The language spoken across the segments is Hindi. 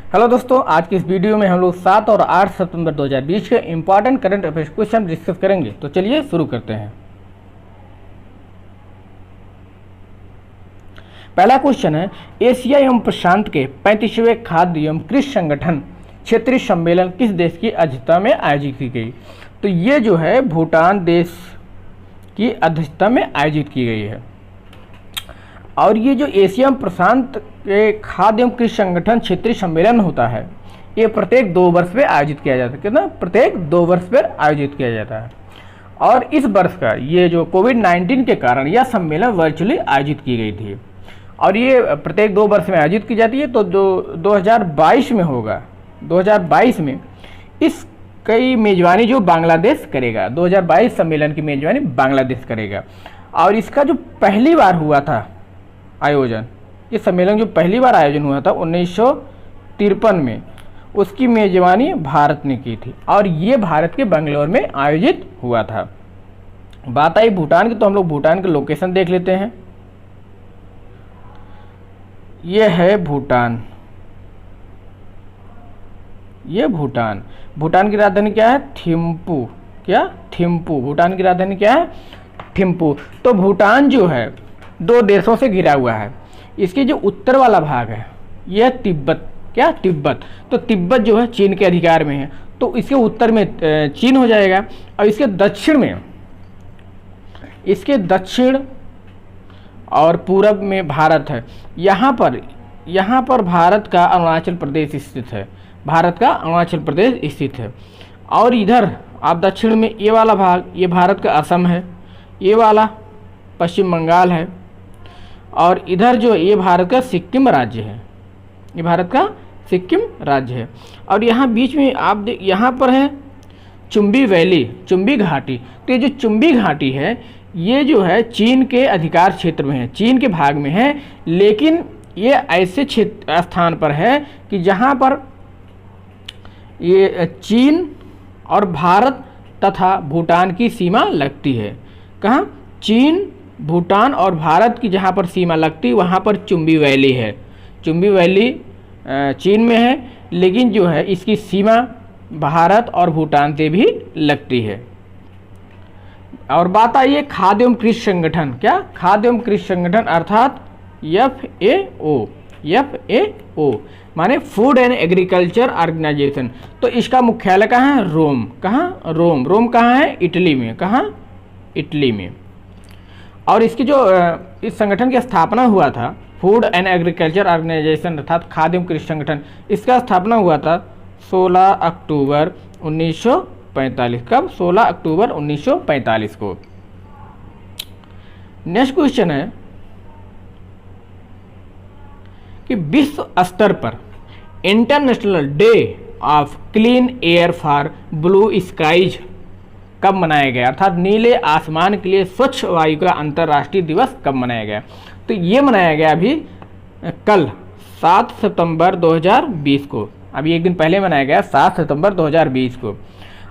हेलो दोस्तों, आज की इस वीडियो में हम लोग 7 और 8 सितंबर 2020 के important current affairs question discuss करेंगे। तो चलिए शुरू करते हैं। पहला क्वेश्चन है, एशिया एवं प्रशांत के 35वें खाद्य एवं कृषि संगठन क्षेत्रीय सम्मेलन किस देश की अध्यक्षता में आयोजित की गई? तो ये जो है भूटान देश की अध्यक्षता में आयोजित की गई है। और ये जो एशिया प्रशांत के खाद्य एवं कृषि संगठन क्षेत्रीय सम्मेलन होता है, ये प्रत्येक 2 वर्ष पे आयोजित किया जाता है। कितना? प्रत्येक 2 वर्ष पर आयोजित किया जाता है। और इस वर्ष का ये जो कोविड-19 के कारण यह सम्मेलन वर्चुअली आयोजित की गई थी और ये प्रत्येक 2 वर्ष में आयोजित की जाती है। तो 2022 में होगा। 2022 में इस कई मेजबानी जो बांग्लादेश करेगा, 2022 सम्मेलन की मेजबानी बांग्लादेश करेगा। और इसका जो पहली बार हुआ था आयोजन, ये सम्मेलन जो पहली बार आयोजन हुआ था 1953 में, उसकी मेजबानी भारत ने की थी और ये भारत के बेंगलोर में आयोजित हुआ था। बात आई भूटान की, तो हम लोग भूटान के लोकेशन देख लेते हैं। ये है भूटान, ये भूटान। भूटान की राजधानी क्या है? थिम्पू। क्या? थिम्पू। भूटान की राजधानी क्या है? थिम्पू। तो भूटान जो है 2 देशों से घिरा हुआ है। इसके जो उत्तर वाला भाग है यह तिब्बत। क्या? तिब्बत। तो तिब्बत जो है चीन के अधिकार में है, तो इसके उत्तर में चीन हो जाएगा और इसके दक्षिण और पूरब में भारत है। यहाँ पर भारत का अरुणाचल प्रदेश स्थित है। भारत का अरुणाचल प्रदेश स्थित है। और इधर आप दक्षिण में ये वाला भाग, ये भारत का असम है, ये वाला पश्चिम बंगाल है और इधर जो ये भारत का सिक्किम राज्य है, ये भारत का सिक्किम राज्य है। और यहाँ बीच में आप यहाँ पर है चुंबी वैली, चुंबी घाटी। तो ये जो चुंबी घाटी है ये जो है चीन के अधिकार क्षेत्र में है, चीन के भाग में है, लेकिन ये ऐसे क्षेत्र स्थान पर है कि जहाँ पर ये चीन और भारत तथा भूटान की सीमा लगती है। कहाँ? चीन, भूटान और भारत की जहाँ पर सीमा लगती है वहाँ पर चुंबी वैली है। चुंबी वैली चीन में है, लेकिन जो है इसकी सीमा भारत और भूटान से भी लगती है। और बात आई है खाद्य एवं कृषि संगठन। क्या? खाद्य एवं कृषि संगठन अर्थात FAO माने फूड एंड एग्रीकल्चर ऑर्गेनाइजेशन। तो इसका मुख्यालय कहाँ है? रोम। कहाँ? रोम। रोम कहाँ है? इटली में। कहाँ? इटली में। और इसकी जो इस संगठन की स्थापना हुआ था, फूड एंड एग्रीकल्चर ऑर्गेनाइजेशन अर्थात खाद्य एवं कृषि संगठन, इसका स्थापना हुआ था 16 अक्टूबर 1945। कब? 16 अक्टूबर 1945 को। नेक्स्ट क्वेश्चन है कि विश्व स्तर पर international day of clean air for blue skies कब मनाया गया? अर्थात नीले आसमान के लिए स्वच्छ वायु का अंतर्राष्ट्रीय दिवस कब मनाया गया? तो ये मनाया गया अभी कल 7 सितंबर 2020 को। अभी एक दिन पहले मनाया गया 7 सितंबर 2020 को।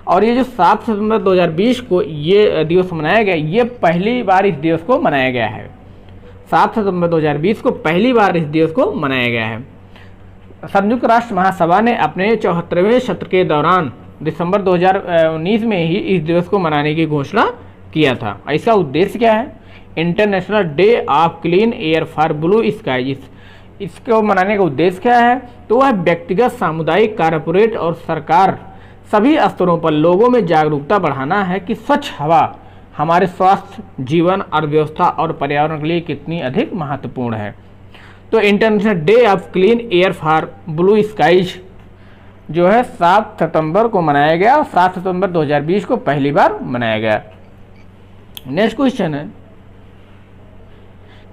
और ये जो 7 सितंबर 2020 को ये दिवस मनाया गया, ये पहली बार इस दिवस को मनाया गया है। 7 सितंबर 2020 को पहली बार इस दिवस को मनाया गया है। संयुक्त राष्ट्र महासभा ने अपने 74वें सत्र के दौरान दिसंबर 2019 में ही इस दिवस को मनाने की घोषणा किया था। इसका उद्देश्य क्या है? International day of clean air for blue sky. इसको मनाने का उद्देश्य क्या है? तो वह व्यक्तिगत, सामुदायिक, कॉर्पोरेट और सरकार सभी स्तरों पर लोगों में जागरूकता बढ़ाना है कि स्वच्छ हवा हमारे स्वास्थ्य, जीवन, अर्थव्यवस्था और पर्यावरण के लिए कितनी अधिक महत्वपूर्ण है। तो international day of clean air for blue skies जो है 7 सितंबर को मनाया गया और 7 सितंबर 2020 को पहली बार मनाया गया। नेक्स्ट क्वेश्चन है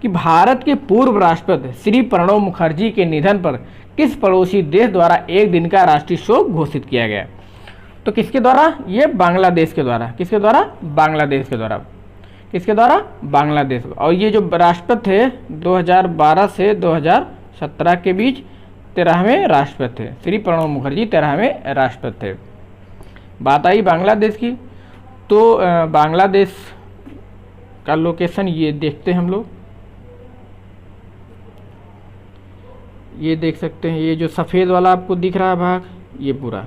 कि भारत के पूर्व राष्ट्रपति श्री प्रणब मुखर्जी के निधन पर किस पड़ोसी देश द्वारा एक दिन का राष्ट्रीय शोक घोषित किया गया? तो किसके द्वारा? ये बांग्लादेश के द्वारा। किसके द्वारा? बांग्लादेश के द्वारा। किसके द्वारा? बांग्लादेश। और ये जो राष्ट्रपति थे 2012 से 2017 के बीच 13वें राष्ट्रपति थे। श्री प्रणब मुखर्जी 13वें राष्ट्रपति थे। बात आई बांग्लादेश की, तो बांग्लादेश का लोकेशन ये देखते हैं हम लोग। ये देख सकते हैं, ये जो सफ़ेद वाला आपको दिख रहा है भाग, ये पूरा,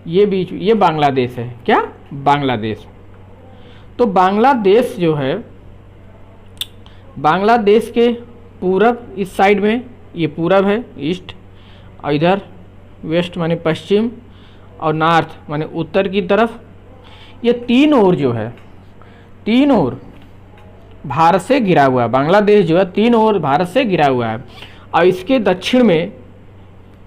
ये बीच, ये बांग्लादेश है। क्या? बांग्लादेश। तो बांग्लादेश जो है, बांग्लादेश के पूरब इस साइड में, ये पूरब है ईस्ट, और इधर वेस्ट माने पश्चिम, और नॉर्थ माने उत्तर की तरफ, ये तीन ओर जो है, तीन ओर भारत से घिरा हुआ है। बांग्लादेश जो है तीन ओर भारत से घिरा हुआ है, और इसके दक्षिण में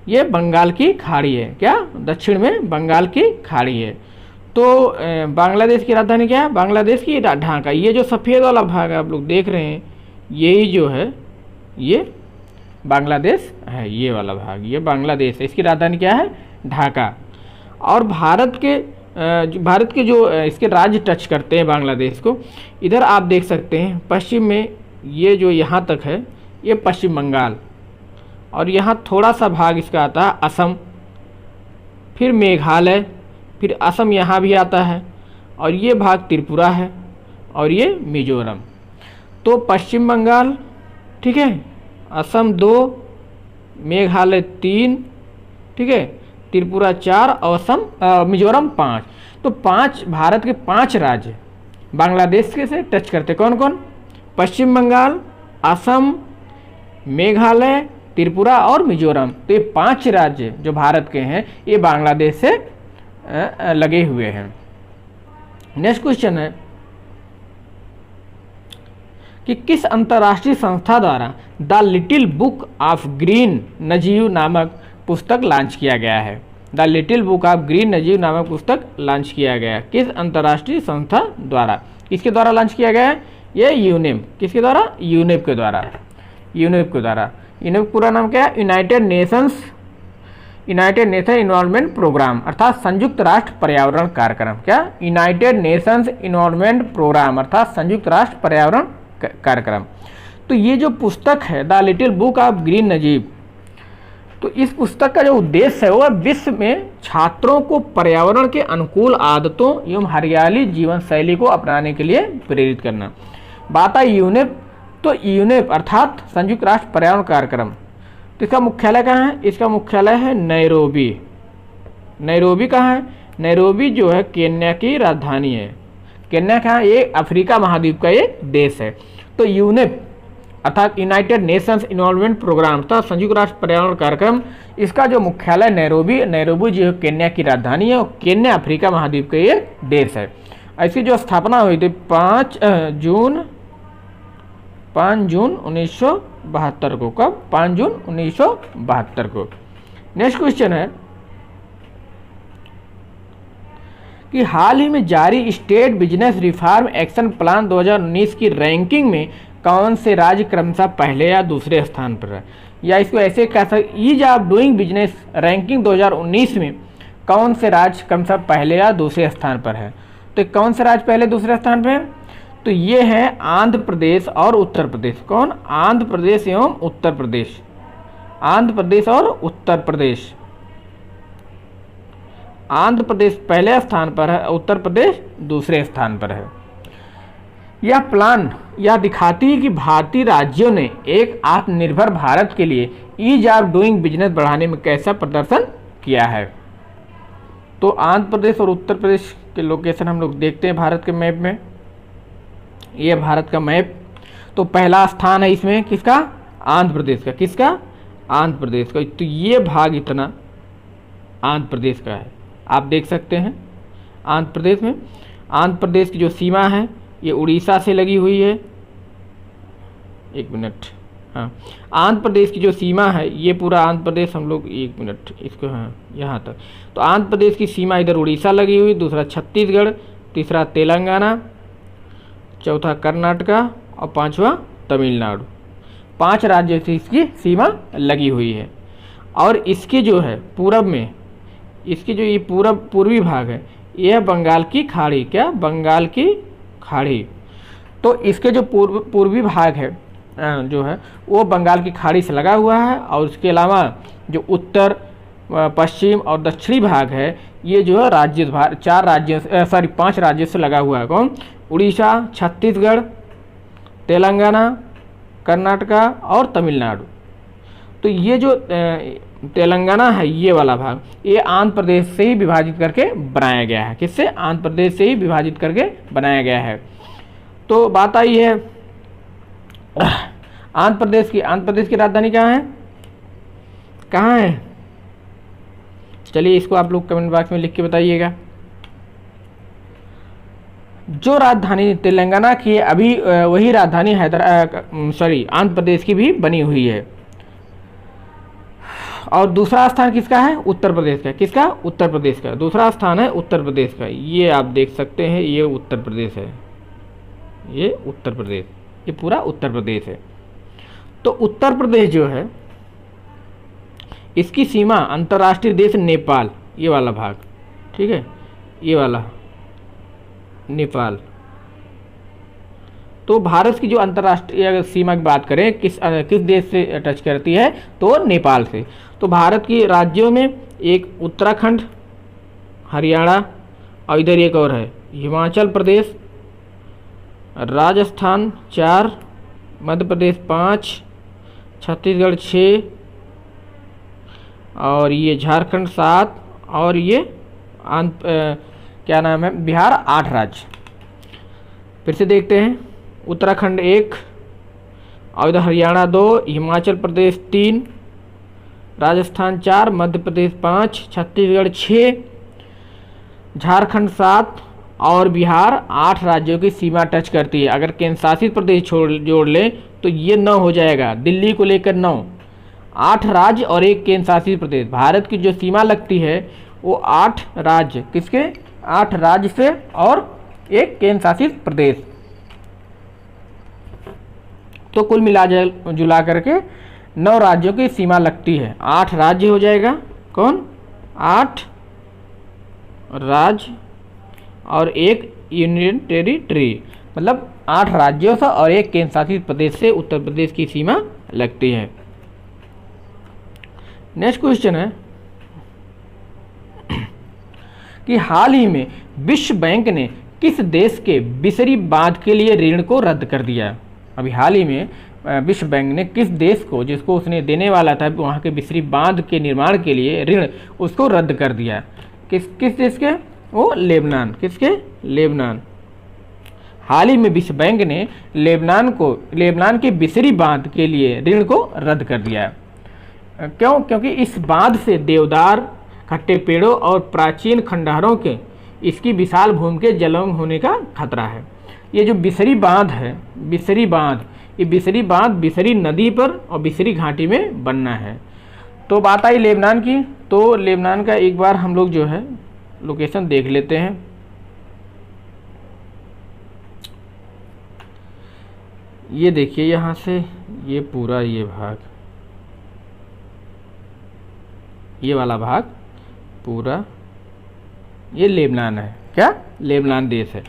ये बंगाल की खाड़ी है। क्या? दक्षिण में बंगाल की खाड़ी है। तो बांग्लादेश की राजधानी क्या है? बांग्लादेश की ढाका। ये जो सफ़ेद वाला भाग आप लोग देख रहे हैं, यही जो है ये बांग्लादेश है, ये वाला भाग ये बांग्लादेश है। इसकी राजधानी क्या है? ढाका। और भारत के जो इसके राज्य टच करते हैं बांग्लादेश को, इधर आप देख सकते हैं पश्चिम में, ये जो यहाँ तक है ये पश्चिम बंगाल, और यहाँ थोड़ा सा भाग इसका आता है असम, फिर मेघालय, फिर असम यहाँ भी आता है, और ये भाग त्रिपुरा है, और ये मिजोरम। तो पश्चिम बंगाल, ठीक है, असम 2, मेघालय 3, ठीक है, त्रिपुरा 4 और मिजोरम 5। तो 5 भारत के 5 राज्य बांग्लादेश के से टच करते। कौन कौन? पश्चिम बंगाल, असम, मेघालय, त्रिपुरा और मिजोरम। तो ये 5 राज्य जो भारत के हैं, ये बांग्लादेश से लगे हुए हैं। नेक्स्ट क्वेश्चन है कि किस अंतर्राष्ट्रीय संस्था द्वारा the little book of green नजीब नामक पुस्तक लॉन्च किया गया है? The little book of green नजीब नामक पुस्तक लॉन्च किया गया, किस अंतर्राष्ट्रीय संस्था द्वारा? किसके द्वारा लॉन्च किया गया है? ये यूनेप। किसके द्वारा? यूनेप के द्वारा। यूनेप के द्वारा। यूनेप पूरा नाम क्या है? यूनाइटेड नेशन इन्वायरमेंट प्रोग्राम, अर्थात संयुक्त राष्ट्र पर्यावरण कार्यक्रम। क्या? यूनाइटेड नेशंस इन्वायरमेंट प्रोग्राम, अर्थात संयुक्त राष्ट्र पर्यावरण कार्यक्रम। तो ये जो पुस्तक है the little book of green नजीब, तो इस पुस्तक का जो उद्देश्य है वह विश्व में छात्रों को पर्यावरण के अनुकूल आदतों एवं हरियाली जीवन शैली को अपनाने के लिए प्रेरित करना। बात आई यूनेप, तो यूनेप अर्थात संयुक्त राष्ट्र पर्यावरण कार्यक्रम, तो इसका मुख्यालय कहाँ है? इसका मुख्यालय है नैरोबी। नैरोबी कहाँ है? नैरोबी जो है केन्या की राजधानी है। केन्या कहाँ? ये अफ्रीका महाद्वीप का एक देश है। तो यूनेप अर्थात यूनाइटेड नेशंस इन्वायरमेंट प्रोग्राम तथा संयुक्त राष्ट्र पर्यावरण कार्यक्रम, इसका जो मुख्यालय नैरोबी जो केन्या की राजधानी है, और केन्या अफ्रीका महाद्वीप का एक देश है। इसकी जो स्थापना हुई थी 5 जून 1972 को। कब? 5 जून 1972 को। नेक्स्ट क्वेश्चन है कि हाल ही में जारी estate business reform action plan 2019 की रैंकिंग में कौन से राज्य क्रमशः पहले या दूसरे स्थान पर है? या इसको ऐसे कह सकते, ease of doing business ranking 2019 में कौन से राज्य क्रमशः पहले या दूसरे स्थान पर है? तो कौन से राज्य पहले दूसरे स्थान पर है? तो ये है आंध्र प्रदेश और उत्तर प्रदेश। कौन? आंध्र प्रदेश एवं उत्तर प्रदेश। आंध्र प्रदेश और उत्तर प्रदेश। आंध्र प्रदेश पहले स्थान पर है, उत्तर प्रदेश दूसरे स्थान पर है। यह प्लान यह दिखाती है कि भारतीय राज्यों ने एक आत्मनिर्भर भारत के लिए ईज ऑफ डूइंग बिजनेस बढ़ाने में कैसा प्रदर्शन किया है। तो आंध्र प्रदेश और उत्तर प्रदेश के लोकेशन हम लोग देखते हैं भारत के मैप में। ये भारत का मैप, तो पहला स्थान है इसमें किसका? आंध्र प्रदेश का। किसका? आंध्र प्रदेश का। तो ये भाग इतना आंध्र प्रदेश का है, आप देख सकते हैं। आंध्र प्रदेश में, आंध्र प्रदेश की जो सीमा है ये उड़ीसा से लगी हुई है। एक मिनट, हाँ, आंध्र प्रदेश की जो सीमा है ये पूरा आंध्र प्रदेश हम लोग, एक मिनट इसको, हाँ यहाँ तक। तो आंध्र प्रदेश की सीमा इधर उड़ीसा लगी हुई, दूसरा छत्तीसगढ़, तीसरा तेलंगाना, चौथा कर्नाटका और पांचवा तमिलनाडु। 5 राज्यों से इसकी सीमा लगी हुई है। और इसके जो है पूरब में, इसकी जो ये पूर्वी भाग है यह बंगाल की खाड़ी। क्या? बंगाल की खाड़ी। तो इसके जो पूर्वी भाग है जो है वो बंगाल की खाड़ी से लगा हुआ है, और उसके अलावा जो उत्तर, पश्चिम और दक्षिणी भाग है ये जो है 5 राज्यों से लगा हुआ है। कौन? उड़ीसा, छत्तीसगढ़, तेलंगाना, कर्नाटका और तमिलनाडु। तो ये जो तेलंगाना है ये वाला भाग, ये आंध्र प्रदेश से ही विभाजित करके बनाया गया है। किससे? आंध्र प्रदेश से ही विभाजित करके बनाया गया है। तो बात आई है आंध्र प्रदेश की। आंध्र प्रदेश की राजधानी कहाँ है? कहाँ है? चलिए इसको आप लोग कमेंट बॉक्स में लिख के बताइएगा। जो राजधानी तेलंगाना की है अभी वही राजधानी आंध्र प्रदेश की भी बनी हुई है। और दूसरा स्थान किसका है? उत्तर प्रदेश का। किसका? उत्तर प्रदेश का। दूसरा स्थान है उत्तर प्रदेश का। ये आप देख सकते हैं, ये उत्तर प्रदेश है, ये उत्तर प्रदेश, ये पूरा उत्तर प्रदेश है। तो उत्तर प्रदेश जो है इसकी सीमा अंतर्राष्ट्रीय देश नेपाल, ये वाला भाग, ठीक है, ये वाला नेपाल। तो भारत की जो अंतर्राष्ट्रीय सीमा की बात करें किस देश से टच करती है, तो नेपाल से। तो भारत की राज्यों में एक उत्तराखंड, हरियाणा और इधर एक और है हिमाचल प्रदेश, राजस्थान 4, मध्य प्रदेश 5, छत्तीसगढ़ 6 और ये झारखंड 7 और ये क्या नाम है, बिहार 8 राज्य। फिर से देखते हैं, उत्तराखंड 1 और इधर हरियाणा 2, हिमाचल प्रदेश 3, राजस्थान 4, मध्य प्रदेश 5, छत्तीसगढ़ 6, झारखंड 7 और बिहार 8 राज्यों की सीमा टच करती है। अगर केंद्र शासित प्रदेश जोड़ लें तो ये 9 हो जाएगा, दिल्ली को लेकर 9, 8 राज्य और एक केंद्र शासित प्रदेश। भारत की जो सीमा लगती है वो 8 राज्य, किसके? 8 राज्य से और एक केंद्र शासित प्रदेश। तो कुल मिला जुला करके 9 राज्यों की सीमा लगती है। 8 राज्य हो जाएगा, कौन? 8 राज्य और एक यूनियन टेरिटरी, मतलब 8 राज्यों से और एक केंद्र शासित प्रदेश से उत्तर प्रदेश की सीमा लगती है। नेक्स्ट क्वेश्चन है कि हाल ही में विश्व बैंक ने किस देश के बिसरी बांध के लिए ऋण को रद्द कर दिया? अभी हाल ही में विश्व बैंक ने किस देश को, जिसको उसने देने वाला था वहाँ के बिसरी बांध के निर्माण के लिए ऋण, उसको रद्द कर दिया। किस देश के? वो लेबनान। किसके? लेबनान। हाल ही में विश्व बैंक ने लेबनान के बिसरी बांध के लिए ऋण को रद्द कर दिया। क्यों? क्योंकि इस बांध से देवदार, खट्टे पेड़ों और प्राचीन खंडहरों के इसकी विशाल भूमि के जलमग्न होने का खतरा है। ये जो बिसरी बांध है, बिसरी बांध, ये बिसरी बांध बिसरी नदी पर और बिसरी घाटी में बनना है। तो बात आई लेबनान की, तो लेबनान का एक बार हम लोग जो है लोकेशन देख लेते हैं। ये देखिए यहाँ से ये पूरा ये भाग, ये वाला भाग पूरा ये लेबनान है। क्या? लेबनान देश है।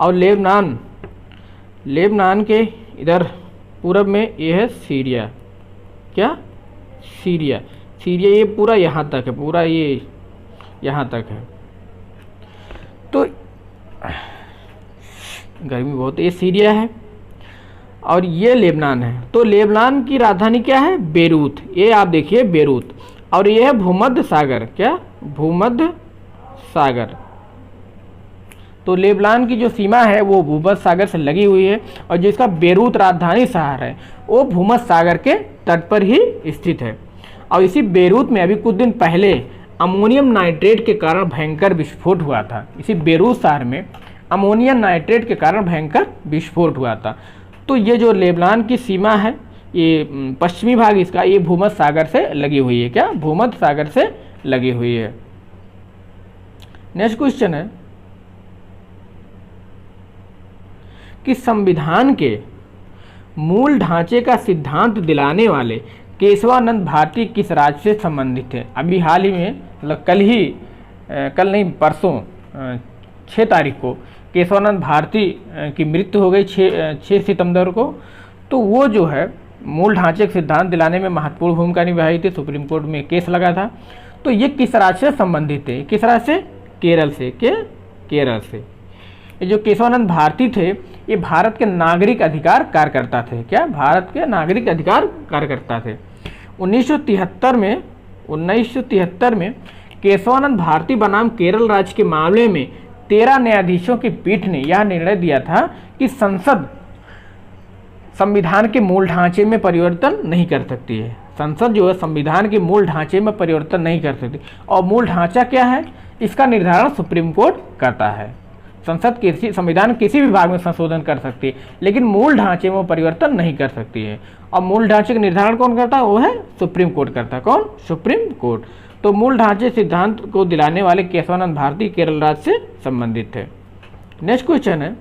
और लेबनान के इधर पूरब में ये है सीरिया। क्या? सीरिया ये पूरा यहाँ तक है, पूरा ये यहाँ तक है। तो गर्मी बहुत, ये सीरिया है और ये लेबनान है। तो लेबनान की राजधानी क्या है? बेरूत। ये आप देखिए बेरूत। और ये है भूमध्य सागर। क्या? भूमध्य सागर। तो लेबनान की जो सीमा है वो भूमध्य सागर से लगी हुई है और जो इसका बेरूत राजधानी शहर है वो भूमध्य सागर के तट पर ही स्थित है। और इसी बेरूत में अभी कुछ दिन पहले अमोनियम नाइट्रेट के कारण भयंकर विस्फोट हुआ था। इसी बेरूत शहर में अमोनियम नाइट्रेट के कारण भयंकर विस्फोट हुआ था। तो ये जो लेबनान की सीमा है, ये पश्चिमी भाग इसका, ये भूमध्य सागर से लगी हुई है। क्या? भूमध्य सागर से लगी हुई है। नेक्स्ट क्वेश्चन है कि संविधान के मूल ढांचे का सिद्धांत दिलाने वाले केशवानंद भारती किस राज्य से संबंधित है? अभी हाल ही में, मतलब कल नहीं परसों 6 तारीख को केशवानंद भारती की मृत्यु हो गई 6 सितंबर को। तो वो जो है मूल ढांचे का सिद्धांत दिलाने में महत्वपूर्ण भूमिका निभाई थी। सुप्रीम कोर्ट में केस लगा था। तो ये किस राज्य से संबंधित है? किस राज्य से? केरल से। केरल से। ये जो केशवानंद भारती थे ये भारत के नागरिक अधिकार कार्यकर्ता थे। क्या? भारत के नागरिक अधिकार कार्यकर्ता थे। 1973 में केशवानंद भारती बनाम केरल राज्य के मामले में 13 न्यायाधीशों की पीठ ने यह निर्णय दिया था कि संसद संविधान के मूल ढांचे में परिवर्तन नहीं कर सकती है। संसद जो है संविधान के मूल ढांचे में परिवर्तन नहीं कर सकती। और मूल ढांचा क्या है, इसका निर्धारण सुप्रीम कोर्ट करता है। संसद संविधान किसी भी भाग में संशोधन कर सकती है, लेकिन मूल ढांचे में परिवर्तन नहीं कर सकती है। और मूल ढांचे का निर्धारण कौन करता है, वो है सुप्रीम कोर्ट करता है। कौन, सुप्रीम कोर्ट। तो मूल ढांचे सिद्धांत को दिलाने वाले केशवानंद भारती केरल राज्य से संबंधित थे। नेक्स्ट क्वेश्चन है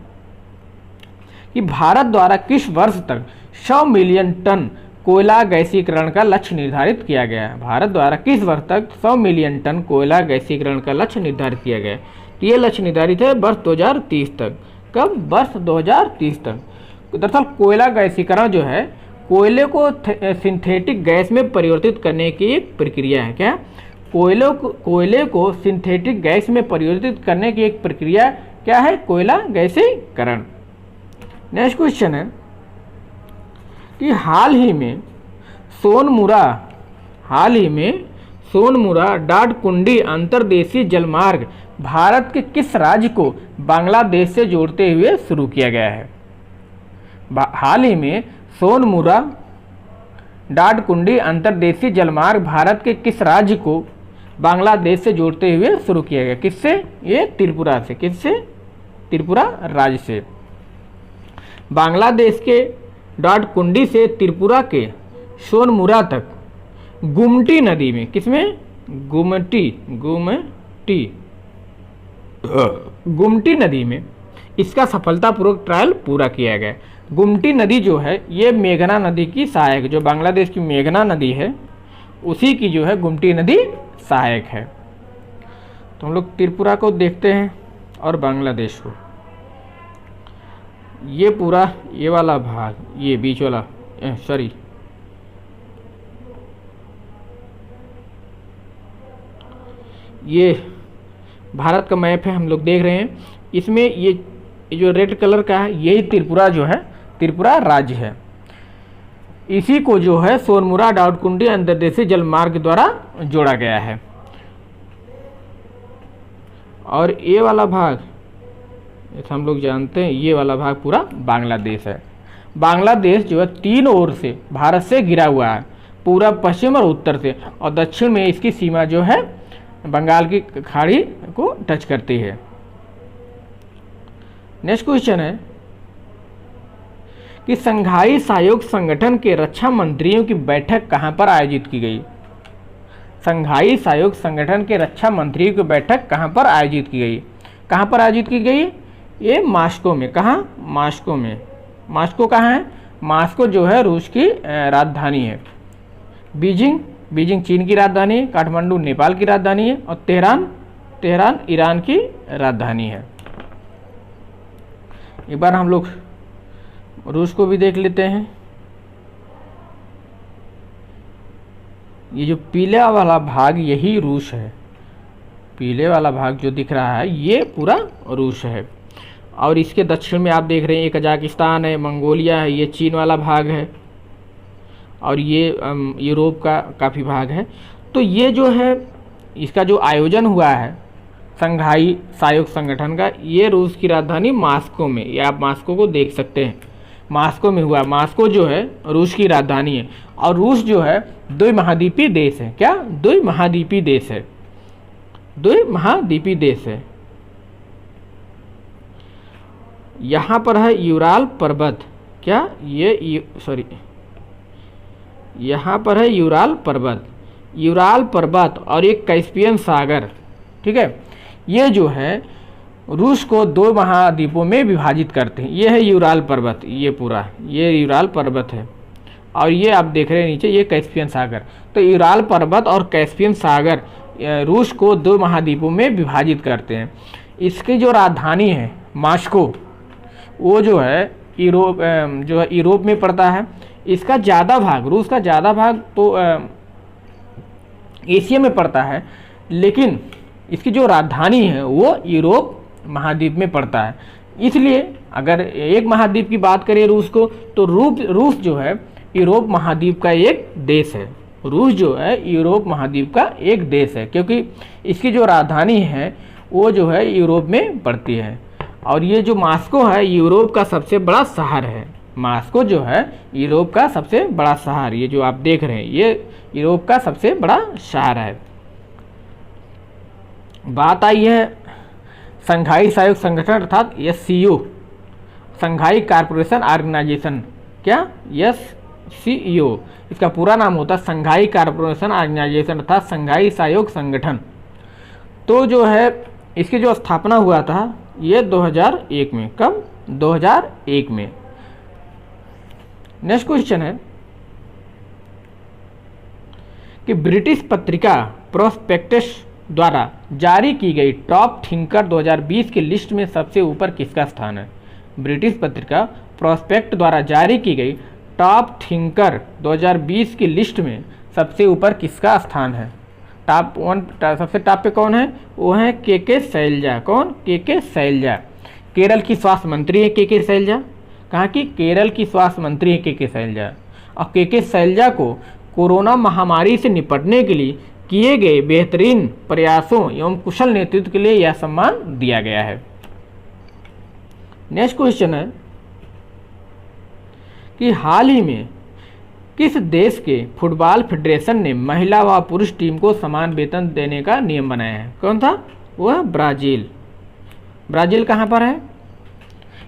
कि भारत द्वारा किस वर्ष तक 100 मिलियन टन कोयला गैसीकरण का लक्ष्य निर्धारित किया गया है। भारत द्वारा किस वर्ष तक 100 मिलियन टन कोयला गैसीकरण का लक्ष्य निर्धारित किया गया है। तो ये लक्ष्य निर्धारित है वर्ष 2030 तक। कब, वर्ष 2030 तक। दरअसल कोयला गैसीकरण जो है कोयले को सिंथेटिक गैस में परिवर्तित करने की एक प्रक्रिया है। क्या, कोयले को सिंथेटिक गैस में परिवर्तित करने की एक प्रक्रिया क्या है, कोयला गैसीकरण। नेक्स्ट क्वेश्चन है कि हाल ही में सोनमुरा डाडकुंडी अंतर्देशीय जलमार्ग भारत के किस राज्य को बांग्लादेश से जोड़ते हुए शुरू किया गया है। हाल ही में सोनमुरा डाडकुंडी अंतर्देशीय जलमार्ग भारत के किस राज्य को बांग्लादेश से जोड़ते हुए शुरू किया गया। किससे, ये त्रिपुरा से। किससे, त्रिपुरा राज्य से। बांग्लादेश के डाडकुंडी से त्रिपुरा के सोनमुरा तक गुमटी नदी में, किसमें, गुमटी नदी में इसका सफलतापूर्वक ट्रायल पूरा किया गया। गुमटी नदी जो है ये मेघना नदी की सहायक, जो बांग्लादेश की मेघना नदी है उसी की जो है गुमटी नदी सहायक है। तो हम लोग त्रिपुरा को देखते हैं और बांग्लादेश को। ये पूरा ये वाला भाग, ये बीच वाला सॉरी ये भारत का मैप है, हम लोग देख रहे हैं। इसमें ये जो रेड कलर का है यही त्रिपुरा जो है, त्रिपुरा राज्य है। इसी को जो है सोनमुरा डाडकुंडी अंतर्देशीय जलमार्ग द्वारा जोड़ा गया है। और ये वाला भाग हम लोग जानते हैं, ये वाला भाग पूरा बांग्लादेश है। बांग्लादेश जो है 3 ओर से भारत से घिरा हुआ है, पूरा पश्चिम और उत्तर से, और दक्षिण में इसकी सीमा जो है बंगाल की खाड़ी को टच करती है। नेक्स्ट क्वेश्चन है कि संघाई सहयोग संगठन के रक्षा मंत्रियों की बैठक कहां पर आयोजित की गई। संघाई सहयोग संगठन के रक्षा मंत्रियों की बैठक कहां पर आयोजित की गई। कहां पर आयोजित की गई, ये मास्को में। कहां, मास्को में। मास्को कहाँ है, मास्को जो है रूस की राजधानी है। बीजिंग चीन की राजधानी है। काठमांडू नेपाल की राजधानी है। और तेहरान ईरान की राजधानी है। एक बार हम लोग रूस को भी देख लेते हैं। ये जो पीला वाला भाग यही रूस है। पीले वाला भाग जो दिख रहा है ये पूरा रूस है। और इसके दक्षिण में आप देख रहे हैं ये कजाकिस्तान है, मंगोलिया है, ये चीन वाला भाग है, और ये यूरोप का काफ़ी भाग है। तो ये जो है इसका जो आयोजन हुआ है संघाई सहयोग संगठन का, ये रूस की राजधानी मास्को में, ये आप मास्को को देख सकते हैं, मास्को में हुआ। मास्को जो है रूस की राजधानी है। और रूस जो है द्विमहाद्वीपीय देश है। क्या, द्विमहाद्वीपीय देश है। द्विमहाद्वीपीय देश है। यहाँ पर है यूराल पर्वत। क्या, ये सॉरी यहाँ पर है यूराल पर्वत और एक कैस्पियन सागर। ठीक है, ये जो है रूस को 2 महाद्वीपों में विभाजित करते हैं। ये है यूराल पर्वत, ये पूरा ये यूराल पर्वत है। और ये आप देख रहे हैं नीचे ये कैस्पियन सागर। तो यूराल पर्वत और कैस्पियन सागर रूस को 2 महाद्वीपों में विभाजित करते हैं। इसकी जो राजधानी है मास्को, वो जो है यूरोप में पड़ता है। इसका ज़्यादा भाग, रूस का ज़्यादा भाग तो एशिया में पड़ता है, लेकिन इसकी जो राजधानी है वो यूरोप महाद्वीप में पड़ता है। इसलिए अगर एक महाद्वीप की बात करें रूस को, तो रूस जो है यूरोप महाद्वीप का एक देश है। रूस जो है यूरोप महाद्वीप का एक देश है, क्योंकि इसकी जो राजधानी है वो जो है यूरोप में पड़ती है। और ये जो मॉस्को है यूरोप का सबसे बड़ा शहर है। मॉस्को जो है यूरोप का सबसे बड़ा शहर, ये जो आप देख रहे हैं ये यूरोप का सबसे बड़ा शहर है। बात आई है संघाई सहयोग संगठन अर्थात SCO, संघाई कारपोरेशन ऑर्गेनाइजेशन, क्या SCO, इसका पूरा नाम होता है संघाई कारपोरेशन ऑर्गेनाइजेशन अर्थात संघाई सहयोग संगठन। तो जो है इसकी जो स्थापना हुआ था ये 2001 में, कब? 2001 में। नेक्स्ट क्वेश्चन है कि ब्रिटिश पत्रिका प्रोस्पेक्टस द्वारा जारी की गई टॉप थिंकर 2020 की लिस्ट में सबसे ऊपर किसका स्थान है? ब्रिटिश पत्रिका प्रोस्पेक्ट द्वारा जारी की गई टॉप थिंकर 2020 की लिस्ट में सबसे ऊपर किसका स्थान है? टॉप 1 सबसे टॉप पे कौन है? वो है के शैलजा। कौन? के शैलजा। केरल की स्वास्थ्य मंत्री है के शैलजा। कहाँ की? केरल की स्वास्थ्य मंत्री है के शैलजा। और के शैलजा को कोरोना महामारी से निपटने के लिए किए गए बेहतरीन प्रयासों एवं कुशल नेतृत्व के लिए यह सम्मान दिया गया है। नेक्स्ट क्वेश्चन है कि हाल ही में किस देश के फुटबॉल फेडरेशन ने महिला व पुरुष टीम को समान वेतन देने का नियम बनाया है? कौन था? वो है ब्राज़ील। ब्राज़ील कहाँ पर है?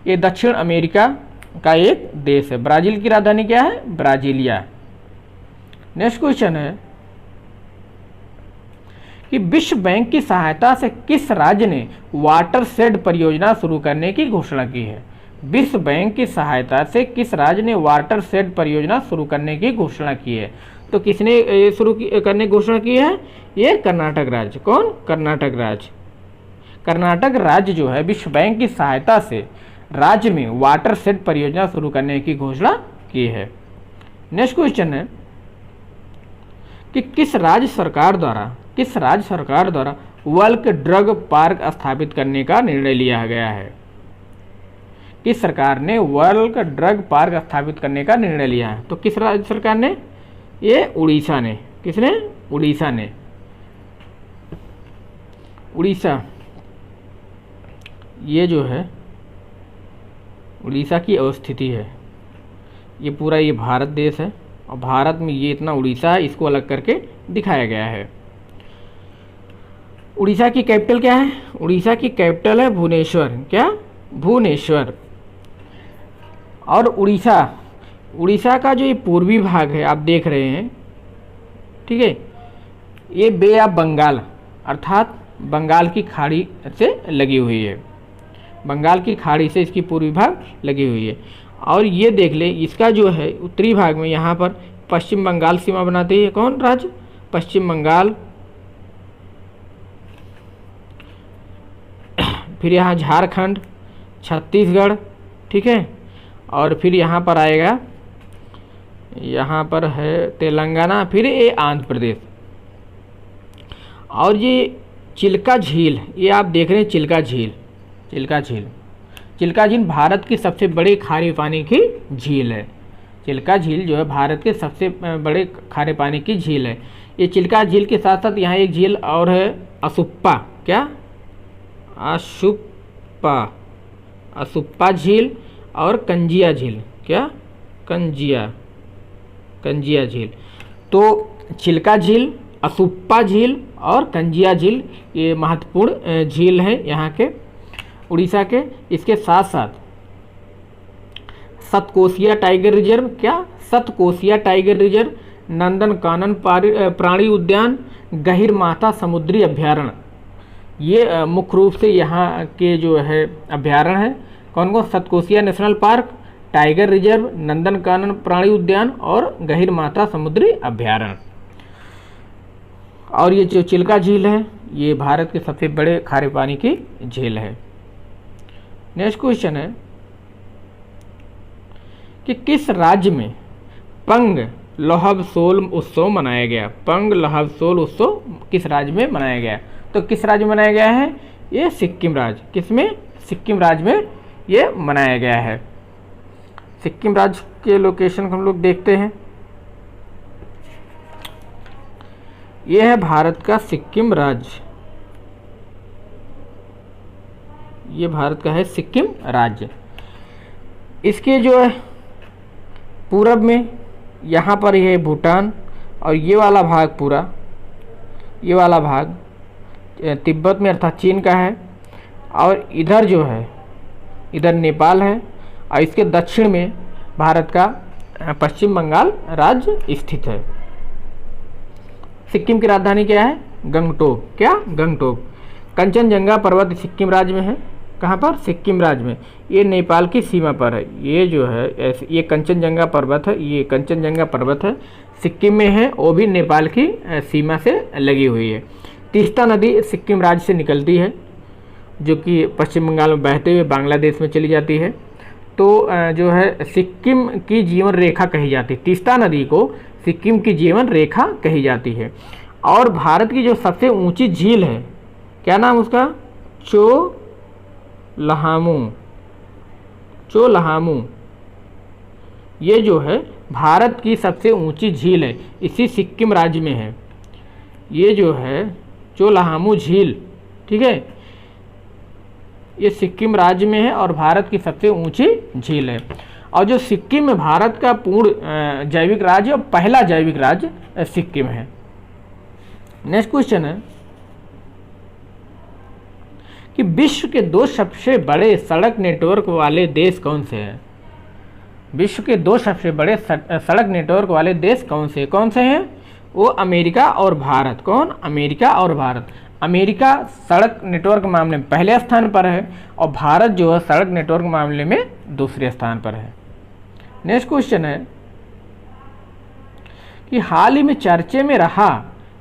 ये दक्षिण अमेरिका का एक देश है। ब्राज़ील की राजधानी क्या है? ब्राज़ीलिया। नेक्स्ट क्वेश्चन है कि विश्व बैंक की सहायता से किस राज्य ने वाटर शेड परियोजना शुरू करने की घोषणा की है? विश्व बैंक की सहायता से किस राज्य ने वाटर शेड परियोजना शुरू करने की घोषणा की है? तो किसने शुरू करने की घोषणा की है? ये कर्नाटक राज्य। कौन? कर्नाटक राज्य। कर्नाटक राज्य जो है विश्व बैंक की सहायता से राज्य में वाटर शेड परियोजना शुरू करने की घोषणा की है। नेक्स्ट क्वेश्चन है कि किस राज्य सरकार द्वारा वर्ल्ड ड्रग पार्क स्थापित करने का निर्णय लिया गया है? किस सरकार ने वर्ल्ड ड्रग पार्क स्थापित करने का निर्णय लिया है? तो किस राज्य सरकार ने? ये उड़ीसा ने। किसने? उड़ीसा ने। उड़ीसा ये जो है उड़ीसा की अवस्थिति है। ये पूरा ये भारत देश है और भारत में ये इतना उड़ीसा है, इसको अलग करके दिखाया गया है। उड़ीसा की कैपिटल क्या है? उड़ीसा की कैपिटल है भुवनेश्वर। क्या? भुवनेश्वर। और उड़ीसा का जो ये पूर्वी भाग है आप देख रहे हैं, ठीक है, ये बे ऑफ बंगाल अर्थात बंगाल की खाड़ी से लगी हुई है। बंगाल की खाड़ी से इसकी पूर्वी भाग लगी हुई है। और ये देख ले इसका जो है उत्तरी भाग में यहाँ पर पश्चिम बंगाल सीमा बनाती है। कौन राज्य? पश्चिम बंगाल। फिर यहाँ झारखंड, छत्तीसगढ़, ठीक है, और फिर यहाँ पर आएगा, यहाँ पर है तेलंगाना, फिर ये आंध्र प्रदेश। और ये चिल्का झील, ये आप देख रहे हैं चिल्का झील भारत की सबसे बड़ी खारे पानी की झील है। चिल्का झील जो है भारत के सबसे बड़े खारे पानी की झील है। ये चिल्का झील के साथ साथ यहाँ एक झील और है असुप्पा। क्या? असुप्पा झील और कंजिया झील। क्या? कंजिया झील। तो चिल्का झील, असुप्पा झील और कंजिया झील ये महत्वपूर्ण झील हैं यहाँ के उड़ीसा के। इसके साथ साथ सतकोसिया टाइगर रिजर्व। क्या? सतकोसिया टाइगर रिजर्व, नंदनकानन प्राणी उद्यान, गहिरमाथा समुद्री अभ्यारण्य, ये मुख्य रूप से यहाँ के जो है अभ्यारण्य हैं। कौन कौन? Satkosia national park, tiger reserve, Nandankanan प्राणी उद्यान और गहिरमाथा समुद्री अभ्यारण्य। और ये जो चिल्का झील है ये भारत के सबसे बड़े खारे पानी की झील है। नेक्स्ट क्वेश्चन है कि किस राज्य में पंग लोहबसोल उत्सव मनाया गया? पंग लोहबसोल उत्सव किस राज्य में मनाया गया? तो किस राज्य में मनाया गया है? ये सिक्किम राज्य। किसमें? सिक्किम राज्य में ये मनाया गया है। सिक्किम राज्य के लोकेशन को हम लोग देखते हैं। ये है भारत का सिक्किम राज्य, ये भारत का है सिक्किम राज्य। इसके जो है पूरब में यहाँ पर ये भूटान, और ये वाला भाग पूरा, ये वाला भाग तिब्बत में अर्थात चीन का है, और इधर जो है इधर नेपाल है, और इसके दक्षिण में भारत का पश्चिम बंगाल राज्य स्थित है। सिक्किम की राजधानी क्या है? गंगटोक। क्या? गंगटोक। कंचनजंगा पर्वत सिक्किम राज्य में है। कहाँ पर? सिक्किम राज्य में। ये नेपाल की सीमा पर है। ये जो है ऐसे, ये कंचनजंगा पर्वत है, ये कंचनजंगा पर्वत है, सिक्किम में है, वो भी नेपाल की सीमा से लगी हुई है। तीस्ता नदी सिक्किम राज्य से निकलती है, जो कि पश्चिम बंगाल में बहते हुए बांग्लादेश में चली जाती है। तो जो है सिक्किम की जीवन रेखा कही जाती है, तीस्ता नदी को सिक्किम की जीवन रेखा कही जाती है। और भारत की जो सबसे ऊंची झील है, क्या नाम उसका? चोलहामू। ये जो है भारत की सबसे ऊंची झील है, इसी सिक्किम राज्य में है। ये जो है चोलहामू झील, ठीक है, ये सिक्किम राज्य में है और भारत की सबसे ऊंची झील है। और जो सिक्किम में भारत का पूर्ण जैविक राज्य और पहला जैविक राज्य सिक्किम है। नेक्स्ट क्वेश्चन है कि विश्व के 2 सबसे बड़े सड़क नेटवर्क वाले देश कौन से हैं? विश्व के 2 सबसे बड़े सड़क नेटवर्क वाले देश कौन से हैं? वो अमेरिका और भारत। कौन? अमेरिका और भारत। अमेरिका सड़क नेटवर्क मामले में पहले स्थान पर है और भारत जो है सड़क नेटवर्क मामले में दूसरे स्थान पर है। नेक्स्ट क्वेश्चन है कि हाल ही में चर्चे में रहा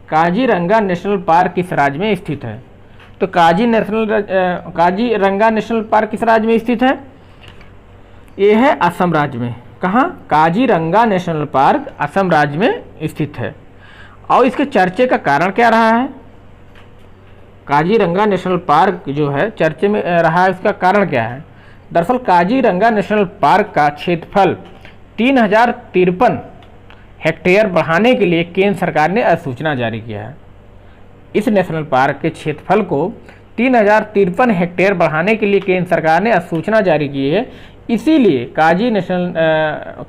काजीरंगा नेशनल पार्क किस राज्य में स्थित है? तो काजीरंगा नेशनल पार्क किस राज्य में स्थित है? ये है असम राज्य में। कहाँ? काजीरंगा नेशनल पार्क असम राज्य में स्थित है। और इसके चर्चे का कारण क्या रहा है? काजीरंगा नेशनल पार्क जो है चर्चे में रहा है, इसका कारण क्या है? दरअसल काजीरंगा नेशनल पार्क का क्षेत्रफल 3053 हेक्टेयर बढ़ाने के लिए केंद्र सरकार ने अधिसूचना जारी किया है। इस नेशनल पार्क के क्षेत्रफल को 3053 हेक्टेयर बढ़ाने के लिए केंद्र सरकार ने अधिसूचना जारी की है। इसीलिए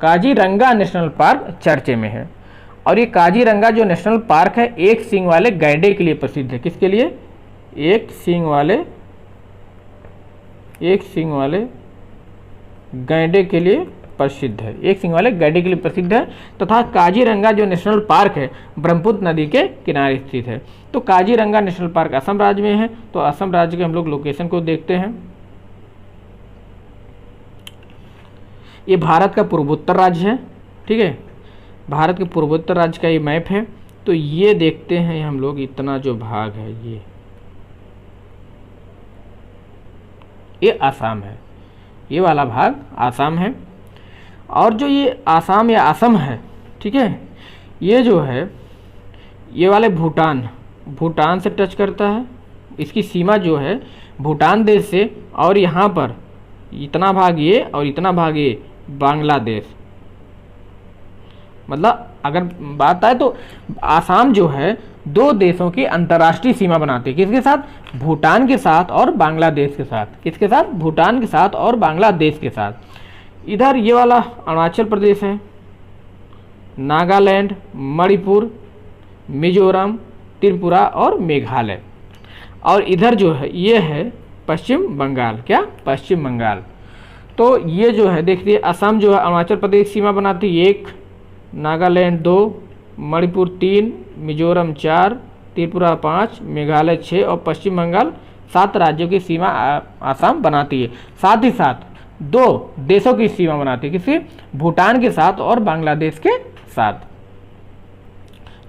काजीरंगा नेशनल पार्क चर्चे में है। और ये काजीरंगा जो नेशनल पार्क है एक सींग वाले गैंडे के लिए प्रसिद्ध है। किसके लिए? एक सींग वाले गैंडे के लिए प्रसिद्ध है। एक सींग वाले गैंडे के लिए प्रसिद्ध है। तथा काजीरंगा जो नेशनल पार्क है ब्रह्मपुत्र नदी के किनारे स्थित है। तो काजीरंगा नेशनल पार्क असम राज्य में है। तो असम राज्य के हम लोग लोकेशन को देखते हैं। ये भारत का पूर्वोत्तर राज्य है, ठीक है, भारत के पूर्वोत्तर राज्य का ये मैप है। तो ये देखते हैं हम लोग, इतना जो भाग है ये आसाम है, ये वाला भाग आसाम है। और जो ये आसाम या असम है, ठीक है, ये जो है ये वाले भूटान से टच करता है। इसकी सीमा जो है भूटान देश से, और यहाँ पर इतना भाग ये और इतना भाग ये बांग्लादेश। मतलब अगर बात आए तो आसाम जो है 2 देशों की अंतर्राष्ट्रीय सीमा बनाती है। किसके साथ? भूटान के साथ और बांग्लादेश के साथ। किसके साथ? भूटान के साथ और बांग्लादेश के साथ। इधर ये वाला अरुणाचल प्रदेश है, नागालैंड, मणिपुर, मिजोरम, त्रिपुरा और मेघालय। और इधर जो है ये है पश्चिम बंगाल। क्या? पश्चिम बंगाल। तो ये जो है देखिए, असम जो है अरुणाचल प्रदेश सीमा बनाती है 1, नागालैंड 2, मणिपुर 3, मिजोरम 4, त्रिपुरा 5, मेघालय 6 और पश्चिम बंगाल 7 राज्यों की सीमा आसाम बनाती है। साथ ही साथ 2 देशों की सीमा बनाती है। किसी? भूटान के साथ और बांग्लादेश के साथ।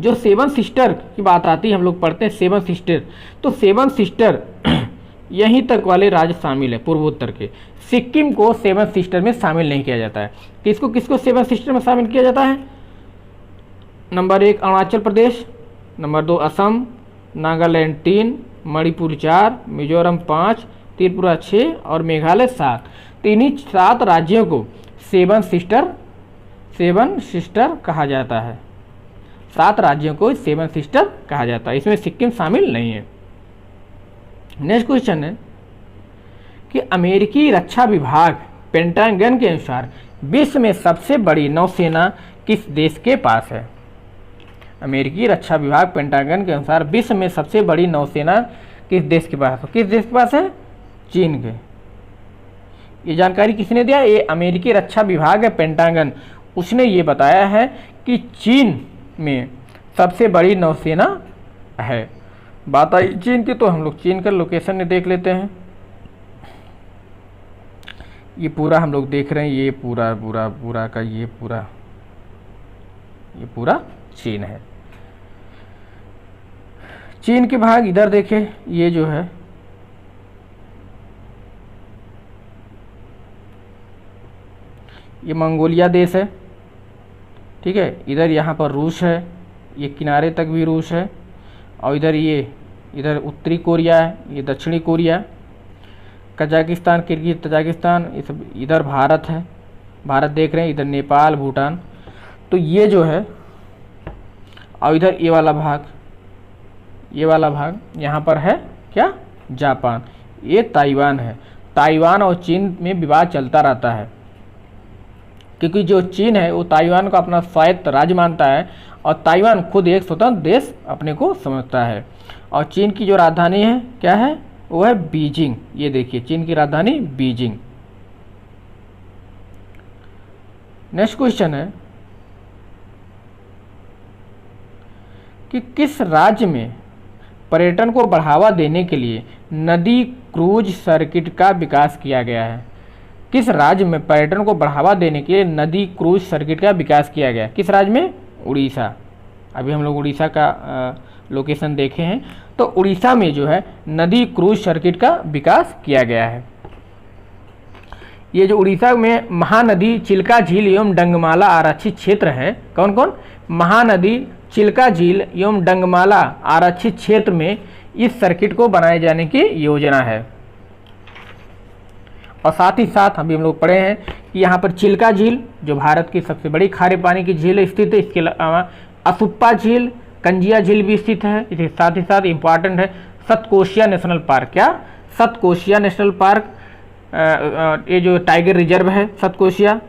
जो 7 सिस्टर की बात आती है, हम लोग पढ़ते हैं 7 सिस्टर। तो 7 सिस्टर यहीं तक वाले राज्य शामिल है पूर्वोत्तर के। सिक्किम को 7 सिस्टर में शामिल नहीं किया जाता है। किसको 7 सिस्टर में शामिल किया जाता है? नंबर 1 अरुणाचल प्रदेश, नंबर 2 असम, नागालैंड 3, मणिपुर 4, मिजोरम 5, त्रिपुरा 6 और मेघालय 7। तो इन्हीं 7 राज्यों को 7 सिस्टर कहा जाता है। 7 राज्यों को 7 सिस्टर कहा जाता है, इसमें सिक्किम शामिल नहीं है। नेक्स्ट क्वेश्चन है कि अमेरिकी रक्षा विभाग पेंटागन के अनुसार विश्व में सबसे बड़ी नौसेना किस देश के पास है? अमेरिकी रक्षा विभाग पेंटागन के अनुसार विश्व में सबसे बड़ी नौसेना किस देश के पास है? किस देश के पास है? चीन के। ये जानकारी किसने दिया? ये अमेरिकी रक्षा विभाग है पेंटागन, उसने ये बताया है कि चीन में सबसे बड़ी नौसेना है। बात आई चीन की, तो हम लोग चीन का लोकेशन देख लेते हैं। ये पूरा हम लोग देख रहे हैं, ये पूरा पूरा पूरा का ये पूरा चीन है। चीन के भाग इधर देखें, ये जो है ये मंगोलिया देश है, ठीक है। इधर यहाँ पर रूस है, ये किनारे तक भी रूस है, और इधर उत्तरी कोरिया है, ये दक्षिणी कोरिया, कजाकिस्तान, किर्गिज तजाकिस्तान, ये सब। इधर भारत है, भारत देख रहे हैं, इधर नेपाल, भूटान। तो ये जो है, और इधर ये वाला भाग यहाँ पर है क्या? जापान। ये ताइवान है। ताइवान और चीन में विवाद चलता रहता है, क्योंकि जो चीन है वो ताइवान को अपना स्वायत्त राज्य मानता है, और ताइवान खुद एक स्वतंत्र देश अपने को समझता है। और चीन की जो राजधानी है क्या है? वो है बीजिंग। ये देखिए, चीन की राजधानी बीजिंग। नेक्स्ट क्वेश्चन है कि किस राज्य में पर्यटन को बढ़ावा देने के लिए नदी क्रूज सर्किट का विकास किया गया है? किस राज्य में पर्यटन को बढ़ावा देने के लिए नदी क्रूज सर्किट का विकास किया गया? किस राज्य में? उड़ीसा। अभी हम लोग उड़ीसा का लोकेशन देखे हैं, तो उड़ीसा में जो है नदी क्रूज सर्किट का विकास किया गया है। ये जो उड़ीसा में महानदी, चिल्का झील एवं डंगमाला आरक्षित क्षेत्र है, कौन कौन? महानदी, चिल्का झील एवं डंगमाला आरक्षित क्षेत्र में इस सर्किट को बनाए जाने की योजना है। और साथ ही साथ अभी हम लोग पढ़े हैं कि यहाँ पर चिल्का झील जो भारत की सबसे बड़ी खारे पानी की झील स्थित है। इसके अलावा असुप्पा झील, कंजिया झील भी स्थित है। इसके साथ ही साथ इम्पॉर्टेंट है सतकोशिया नेशनल पार्क। क्या? सतकोशिया नेशनल पार्क, ये जो टाइगर रिजर्व है Satkosia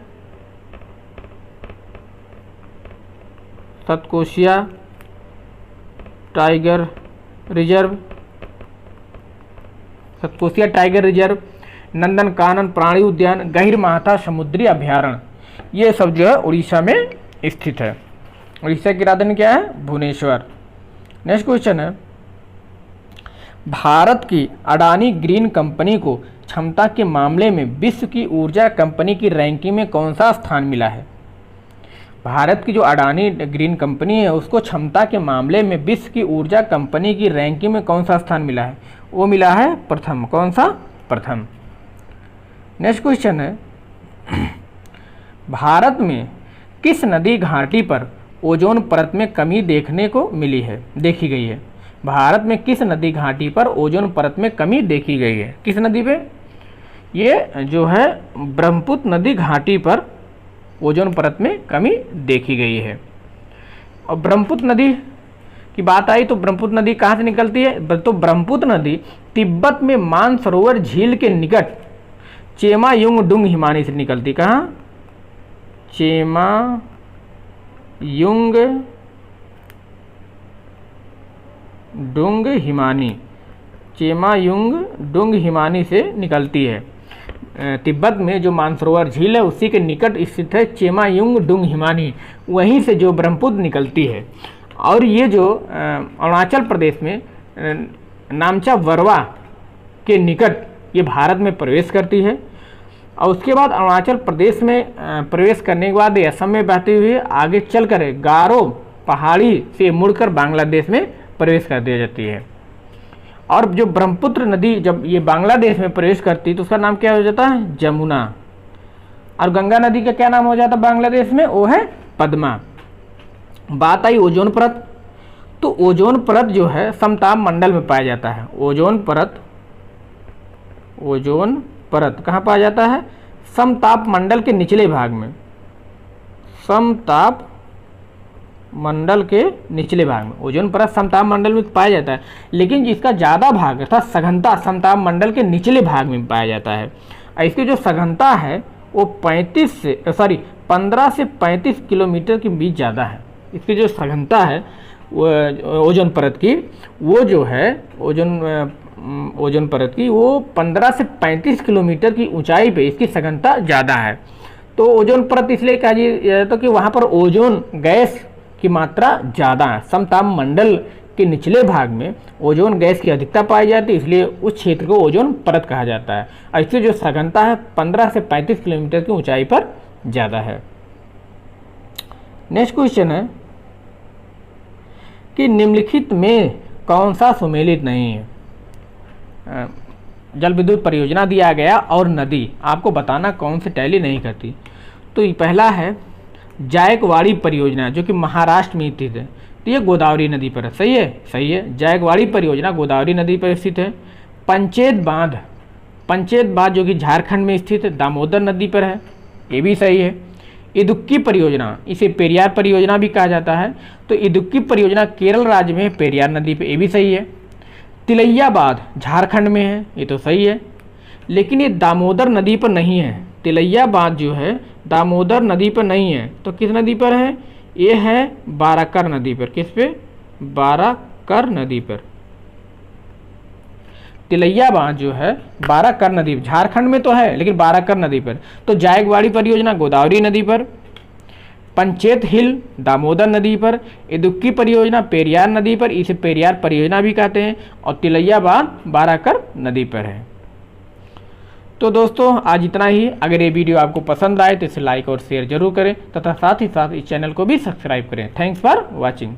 tiger reserve, Satkosia tiger reserve, Nandankanan प्राणी उद्यान, गहिरमाथा समुद्री अभ्यारण्य, ये सब जो है उड़ीसा में स्थित है। उड़ीसा की राजधानी क्या है? भुवनेश्वर। नेक्स्ट क्वेश्चन है, भारत की अडानी ग्रीन कंपनी को क्षमता के मामले में विश्व की ऊर्जा कंपनी की रैंकिंग में कौन सा स्थान मिला है? भारत की जो अडानी ग्रीन कंपनी है उसको क्षमता के मामले में विश्व की ऊर्जा कंपनी की रैंकिंग में कौन सा स्थान मिला है? वो मिला है प्रथम। कौन सा? प्रथम। नेक्स्ट क्वेश्चन है, भारत में किस नदी घाटी पर ओजोन परत में कमी देखी गई है? भारत में किस नदी घाटी पर ओजोन परत में कमी देखी गई है? किस नदी पे? ये जो है ब्रह्मपुत्र नदी घाटी पर ओजोन परत में कमी देखी गई है। और ब्रह्मपुत्र नदी की बात आई तो ब्रह्मपुत्र नदी कहाँ से निकलती है? तो ब्रह्मपुत्र नदी तिब्बत में मानसरोवर झील के निकट चेमायुंगडुंग हिमानी से निकलती। कहाँ? चेमायुंगडुंग हिमानी से निकलती है। तिब्बत में जो मानसरोवर झील है उसी के निकट स्थित है चेमायुंगडुंग हिमानी, वहीं से जो ब्रह्मपुत्र निकलती है। और ये जो अरुणाचल प्रदेश में नामचा वरवा के निकट ये भारत में प्रवेश करती है। और उसके बाद अरुणाचल प्रदेश में प्रवेश करने के बाद ये असम में बहती हुई आगे चलकर गारो पहाड़ी से मुड़कर बांग्लादेश में प्रवेश कर दी जाती है। और जो ब्रह्मपुत्र नदी जब ये बांग्लादेश में प्रवेश करती है तो उसका नाम क्या हो जाता है? जमुना। और गंगा नदी का क्या नाम हो जाता है बांग्लादेश में? वो है पद्मा। बात आई ओजोन परत, तो ओजोन परत जो है समताप मंडल में पाया जाता है। ओजोन परत कहाँ पाया जाता है? समताप मंडल के निचले भाग में। समताप मंडल के निचले भाग में, ओजोन परत समताप मंडल में पाया जाता है, लेकिन जिसका ज़्यादा भाग अर्थात सघनता समताप मंडल के निचले भाग में पाया जाता है। इसकी जो सघनता है वो 15 से 35 किलोमीटर के बीच ज़्यादा है। इसकी जो सघनता है वो ओजोन परत की, वो जो है ओजोन परत की वो 15 से 35 किलोमीटर की ऊंचाई पे इसकी सघनता ज़्यादा है। तो ओजोन परत इसलिए कहा जाता है कि वहाँ पर ओजोन गैस की मात्रा ज़्यादा है। समताप मंडल के निचले भाग में ओजोन गैस की अधिकता पाई जाती है, इसलिए उस क्षेत्र को ओजोन परत कहा जाता है। और इसकी जो सघनता है 15 से 35 किलोमीटर की ऊंचाई पर ज़्यादा है। नेक्स्ट क्वेश्चन है कि निम्नलिखित में कौन सा सुमेलित नहीं है। जल विद्युत परियोजना दिया गया और नदी, आपको बताना कौन सी टैली नहीं करती। तो ये पहला है जायकवाड़ी परियोजना जो कि महाराष्ट्र में स्थित है, तो ये गोदावरी नदी पर है। सही है, सही है। जायकवाड़ी परियोजना गोदावरी नदी पर स्थित है। पंचेत बांध जो कि झारखंड में स्थित है, दामोदर नदी पर है, ये भी सही है। इदुक्की परियोजना, इसे पेरियार परियोजना भी कहा जाता है, तो इदुक्की परियोजना केरल राज्य में है, पेरियार नदी पे, ये भी सही है। तिलैया बांध झारखंड में है, ये तो सही है, लेकिन ये दामोदर नदी पर नहीं है। तिलैया बांध जो है दामोदर नदी पर नहीं है, तो किस नदी पर है? ये है बाराकर नदी पर। किस पे? बाराकर नदी पर। तिलैया बांध जो है बाराकर नदी, झारखंड में तो है लेकिन बाराकर नदी पर। तो जायकवाड़ी परियोजना गोदावरी नदी पर, पंचेत हिल दामोदर नदी पर, इदुक्की परियोजना पेरियार नदी पर, इसे पेरियार परियोजना भी कहते हैं, और तिलैया बांध बाराकर नदी पर है। तो दोस्तों आज इतना ही। अगर ये वीडियो आपको पसंद आए तो इसे लाइक और शेयर जरूर करें तथा साथ ही साथ इस चैनल को भी सब्सक्राइब करें। Thanks for watching.